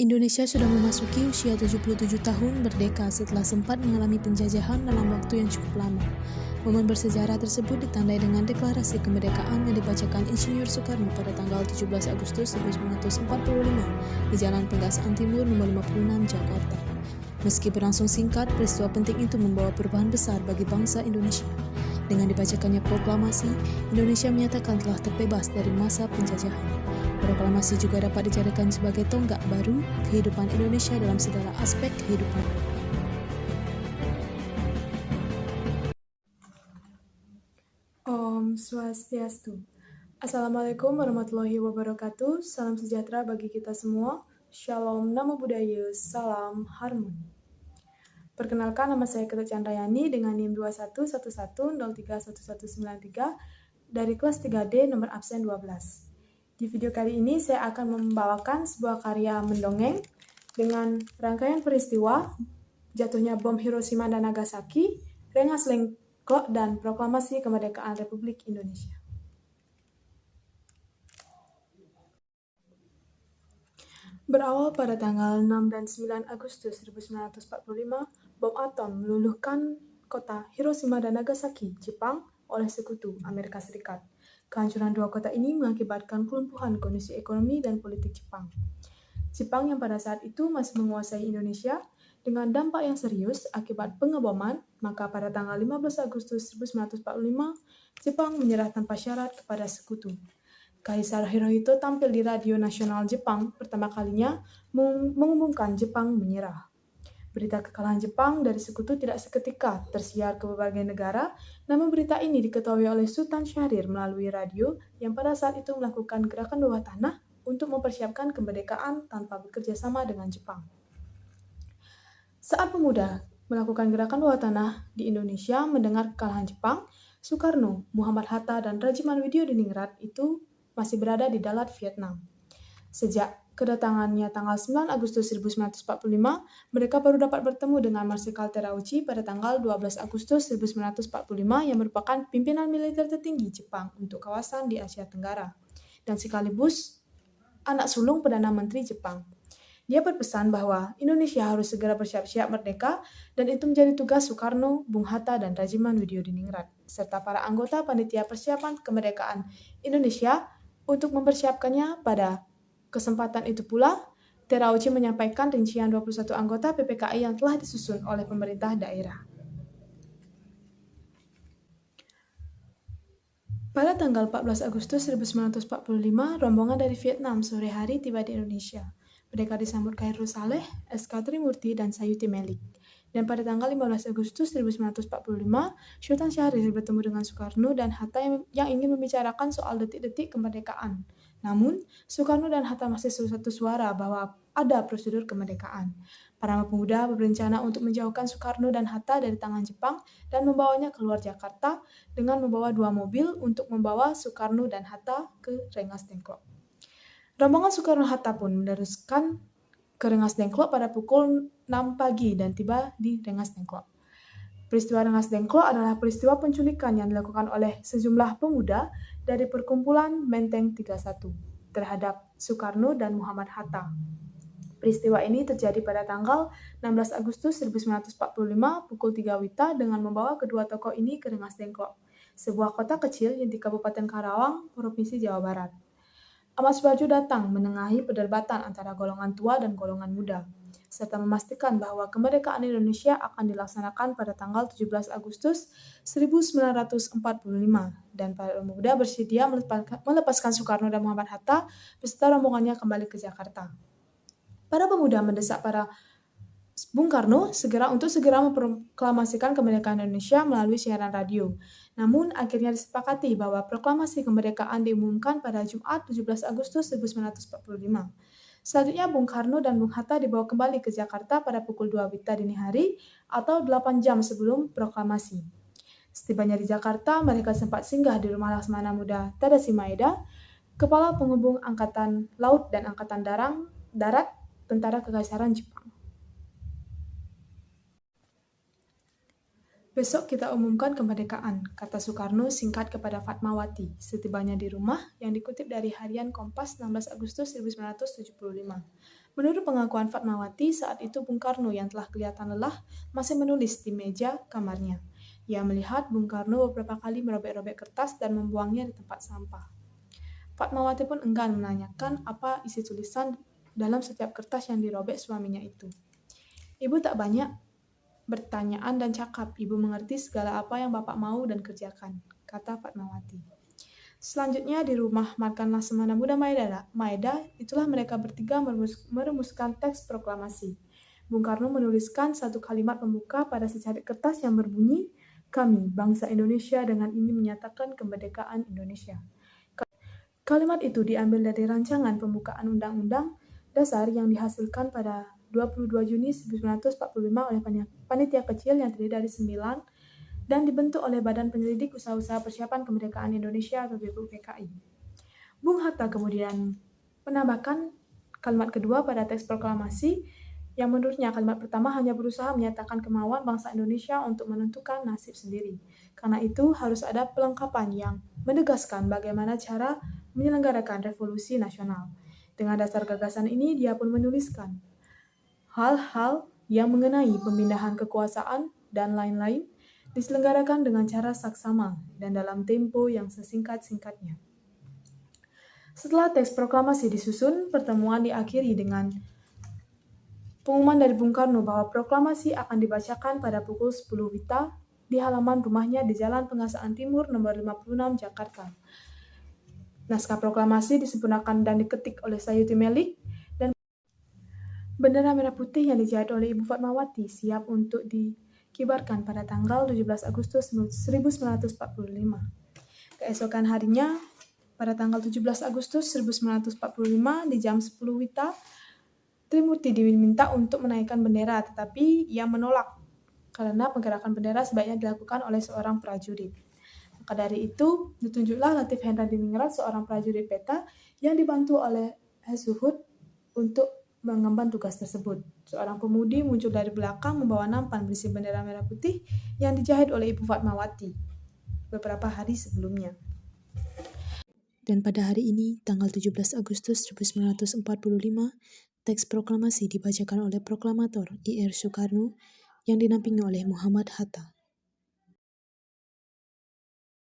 Indonesia sudah memasuki usia 77 tahun merdeka setelah sempat mengalami penjajahan dalam waktu yang cukup lama. Momen bersejarah tersebut ditandai dengan deklarasi kemerdekaan yang dibacakan Insinyur Soekarno pada tanggal 17 Agustus 1945 di Jalan Pegasan Timur nomor 56 Jakarta. Meski berlangsung singkat, peristiwa penting itu membawa perubahan besar bagi bangsa Indonesia. Dengan dibacakannya proklamasi, Indonesia menyatakan telah terbebas dari masa penjajahan. Proklamasi juga dapat dijadikan sebagai tonggak baru kehidupan Indonesia dalam segala aspek kehidupan. Om Swastiastu. Assalamualaikum warahmatullahi wabarakatuh. Salam sejahtera bagi kita semua. Shalom, Namo Buddhaya, Salam Harmoni. Perkenalkan, nama saya Ketut Chandayani dengan NIM 2111031193 dari kelas 3D nomor absen 12. Di video kali ini saya akan membawakan sebuah karya mendongeng dengan rangkaian peristiwa jatuhnya bom Hiroshima dan Nagasaki, Rengas Dengklok, dan proklamasi kemerdekaan Republik Indonesia. Berawal pada tanggal 6 dan 9 Agustus 1945, bom atom meluluhkan kota Hiroshima dan Nagasaki, Jepang, oleh sekutu Amerika Serikat. Kehancuran dua kota ini mengakibatkan kelumpuhan kondisi ekonomi dan politik Jepang. Jepang yang pada saat itu masih menguasai Indonesia dengan dampak yang serius akibat pengeboman, maka pada tanggal 15 Agustus 1945, Jepang menyerah tanpa syarat kepada sekutu. Kaisar Hirohito tampil di radio nasional Jepang pertama kalinya mengumumkan Jepang menyerah. Berita kekalahan Jepang dari sekutu tidak seketika tersiar ke berbagai negara, namun berita ini diketahui oleh Sultan Syahrir melalui radio yang pada saat itu melakukan gerakan bawah tanah untuk mempersiapkan kemerdekaan tanpa bekerja sama dengan Jepang. Saat pemuda melakukan gerakan bawah tanah di Indonesia mendengar kekalahan Jepang, Soekarno, Muhammad Hatta, dan Rajiman Widyodiningrat itu masih berada di Dalat, Vietnam. Sejak kedatangannya tanggal 9 Agustus 1945, mereka baru dapat bertemu dengan Marsikal Terauchi pada tanggal 12 Agustus 1945 yang merupakan pimpinan militer tertinggi Jepang untuk kawasan di Asia Tenggara, dan sekaligus anak sulung Perdana Menteri Jepang. Dia berpesan bahwa Indonesia harus segera bersiap-siap merdeka, dan itu menjadi tugas Soekarno, Bung Hatta, dan Rajiman Widyodiningrat, serta para anggota panitia persiapan kemerdekaan Indonesia untuk mempersiapkannya. Pada kesempatan itu pula, Terauchi menyampaikan rincian 21 anggota PPKI yang telah disusun oleh pemerintah daerah. Pada tanggal 14 Agustus 1945, rombongan dari Vietnam sore hari tiba di Indonesia. Mereka disambut Khairul Saleh, SK Trimurti, dan Sayuti Melik. Dan pada tanggal 15 Agustus 1945, Sultan Syahrir bertemu dengan Soekarno dan Hatta yang ingin membicarakan soal detik-detik kemerdekaan. Namun, Soekarno dan Hatta masih satu suara bahwa ada prosedur kemerdekaan. Para pemuda berencana untuk menjauhkan Soekarno dan Hatta dari tangan Jepang dan membawanya keluar Jakarta dengan membawa dua mobil untuk membawa Soekarno dan Hatta ke Rengas Dengklok. Rombongan Soekarno-Hatta pun meneruskan ke Rengas Dengklok pada pukul 6 pagi dan tiba di Rengas Dengklok. Peristiwa Rengas Dengklok adalah peristiwa penculikan yang dilakukan oleh sejumlah pemuda dari perkumpulan Menteng 31 terhadap Soekarno dan Muhammad Hatta. Peristiwa ini terjadi pada tanggal 16 Agustus 1945 pukul 3 WITA dengan membawa kedua tokoh ini ke Rengas Dengklok, sebuah kota kecil yang di Kabupaten Karawang, Provinsi Jawa Barat. Ahmad Subarjo datang menengahi perdebatan antara golongan tua dan golongan muda, serta memastikan bahwa kemerdekaan Indonesia akan dilaksanakan pada tanggal 17 Agustus 1945, dan para pemuda bersedia melepaskan Soekarno dan Muhammad Hatta beserta rombongannya kembali ke Jakarta. Para pemuda mendesak para Bung Karno segera memproklamasikan kemerdekaan Indonesia melalui siaran radio. Namun, akhirnya disepakati bahwa proklamasi kemerdekaan diumumkan pada Jumat 17 Agustus 1945. Selanjutnya, Bung Karno dan Bung Hatta dibawa kembali ke Jakarta pada pukul 2 WITA dini hari atau 8 jam sebelum proklamasi. Setibanya di Jakarta, mereka sempat singgah di rumah Laksamana Muda Tadashi Maeda, Kepala Penghubung Angkatan Laut dan Angkatan Darat Tentara Kekaisaran Jepang. Besok kita umumkan kemerdekaan, kata Soekarno singkat kepada Fatmawati setibanya di rumah, yang dikutip dari harian Kompas 16 Agustus 1975. Menurut pengakuan Fatmawati, saat itu Bung Karno yang telah kelihatan lelah masih menulis di meja kamarnya. Ia melihat Bung Karno beberapa kali merobek-robek kertas dan membuangnya di tempat sampah. Fatmawati pun enggan menanyakan apa isi tulisan dalam setiap kertas yang dirobek suaminya itu. Ibu tak banyak bertanyaan dan cakap, ibu mengerti segala apa yang bapak mau dan kerjakan, kata Fatmawati. Selanjutnya di rumah makan Laksamana Muda Maeda, itulah mereka bertiga merumuskan teks proklamasi. Bung Karno menuliskan satu kalimat pembuka pada secari kertas yang berbunyi, "Kami, bangsa Indonesia, dengan ini menyatakan kemerdekaan Indonesia." Kalimat itu diambil dari rancangan pembukaan Undang-Undang Dasar yang dihasilkan pada 22 Juni 1945 oleh panitia kecil yang terdiri dari 9 dan dibentuk oleh Badan Penyelidik Usaha-Usaha Persiapan Kemerdekaan Indonesia atau BPUPKI. Bung Hatta kemudian menambahkan kalimat kedua pada teks proklamasi yang menurutnya kalimat pertama hanya berusaha menyatakan kemauan bangsa Indonesia untuk menentukan nasib sendiri. Karena itu harus ada pelengkapan yang menegaskan bagaimana cara menyelenggarakan revolusi nasional. Dengan dasar gagasan ini, dia pun menuliskan hal-hal yang mengenai pemindahan kekuasaan dan lain-lain diselenggarakan dengan cara saksama dan dalam tempo yang sesingkat-singkatnya. Setelah teks proklamasi disusun, pertemuan diakhiri dengan pengumuman dari Bung Karno bahwa proklamasi akan dibacakan pada pukul 10 WITA di halaman rumahnya di Jalan Pengasaan Timur nomor 56 Jakarta. Naskah proklamasi disempurnakan dan diketik oleh Sayuti Melik dan bendera merah putih yang dijahit oleh Ibu Fatmawati siap untuk dikibarkan pada tanggal 17 Agustus 1945. Keesokan harinya, pada tanggal 17 Agustus 1945 di jam 10 WITA, Trimurti diminta untuk menaikkan bendera, tetapi ia menolak karena penggerakan bendera sebaiknya dilakukan oleh seorang prajurit. Maka dari itu, ditunjuklah Latif Hendra Diningrat, seorang prajurit peta yang dibantu oleh Suhud untuk mengemban tugas tersebut. Seorang pemudi muncul dari belakang membawa nampan berisi bendera merah putih yang dijahit oleh Ibu Fatmawati beberapa hari sebelumnya. Dan pada hari ini, tanggal 17 Agustus 1945, teks proklamasi dibacakan oleh proklamator I.R. Soekarno yang dinampingi oleh Muhammad Hatta.